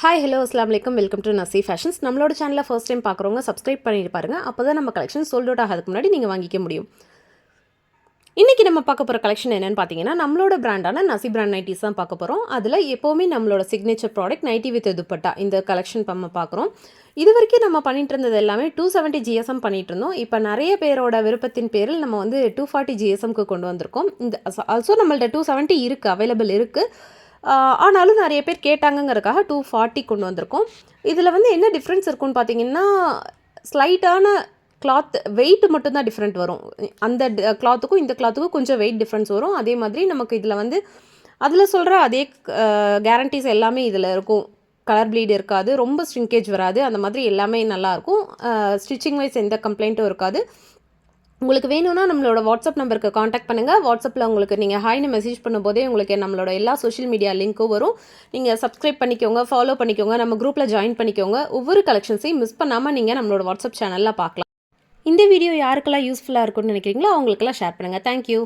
Hi hello அஸ்லாம் வலைக்கம் welcome to நசி fashions. நம்மளோட சேனலில் ஃபர்ஸ்ட் டைம் பார்க்குறவங்க சப்ஸ்கிரைப் பண்ணிட்டு பாருங்கள். அப்போ தான் நம்ம கலெக்ஷன் சோல்ட் அவுட் ஆகிறதுக்கு முன்னாடி நீங்கள் வாங்கிக்க முடியும். இன்றைக்கி நம்ம பார்க்க போகிற கலெக்ஷன் என்னென்னு பார்த்தீங்கன்னா, நம்மளோட பிராண்டான நசி பிராண்ட் நைட்டிஸ் தான் பார்க்க போகிறோம். அதில் எப்போவுமே நம்மளோட signature product nightie with dupatta இந்த கலெக்ஷன் நம்ம பார்க்குறோம். இது வரைக்கும் நம்ம பண்ணிட்டு இருந்தது எல்லாமே 270 GSM பண்ணிட்டு இருந்தோம். இப்போ நிறைய பேரோட விருப்பத்தின் பேரில் நம்ம வந்து 240 GSMக்கு கொண்டு வந்திருக்கோம். இந்த ஆல்சோ நம்மள்ட்ட 270 இருக்குது, அவைலபிள் இருக்குது. ஆனாலும் நிறைய பேர் கேட்டாங்கங்கிறதுக்காக 240 கொண்டு வந்திருக்கோம். இதில் வந்து என்ன டிஃப்ரென்ஸ் இருக்குன்னு பார்த்தீங்கன்னா, ஸ்லைட்டான கிளாத் வெயிட் மட்டும்தான் டிஃப்ரெண்ட் வரும். அந்த கிளாத்துக்கும் இந்த கிளாத்துக்கும் கொஞ்சம் வெயிட் டிஃப்ரென்ஸ் வரும். அதே மாதிரி நமக்கு இதில் வந்து அதில் சொல்கிற அதே கேரண்டிஸ் எல்லாமே இதில் இருக்கும். கலர் ப்ளீட் இருக்காது, ரொம்ப ஸ்ட்ரிங்கேஜ் வராது, அந்த மாதிரி எல்லாமே நல்லாயிருக்கும். ஸ்டிச்சிங் வைஸ் எந்த கம்ப்ளைண்ட்டும் இருக்காது. உங்களுக்கு வேணும்னா நம்மளோட வாட்ஸ்அப் நம்பருக்கு காண்டாக்ட் பண்ணுங்கள். வாட்ஸ்அப்பில் உங்களுக்கு நீங்கள் ஹாய்னு மெசேஜ் பண்ணும்போதே உங்களுக்கு நம்மளோட எல்லா சோஷியல் மீடியா லிங்க்கும் வரும். நீங்கள் சப்ஸ்கிரைப் பண்ணிக்கோங்க, ஃபாலோ பண்ணிக்கோங்க, நம்ம குரூப்பில் ஜாயின் பண்ணிக்கோங்க. ஒவ்வொரு கலெக்ஷன்ஸையும் மிஸ் பண்ணாமல் நீங்கள் நம்மளோட வாட்ஸ்அப் சேனலில் பார்க்கலாம். இந்த வீடியோ யாருக்கெல்லாம் யூஸ்ஃபுல்லாக இருக்கும்னு நினைக்கிறீங்களோ அவங்களுக்கெல்லாம் ஷேர் பண்ணுங்கள். தேங்க்யூ.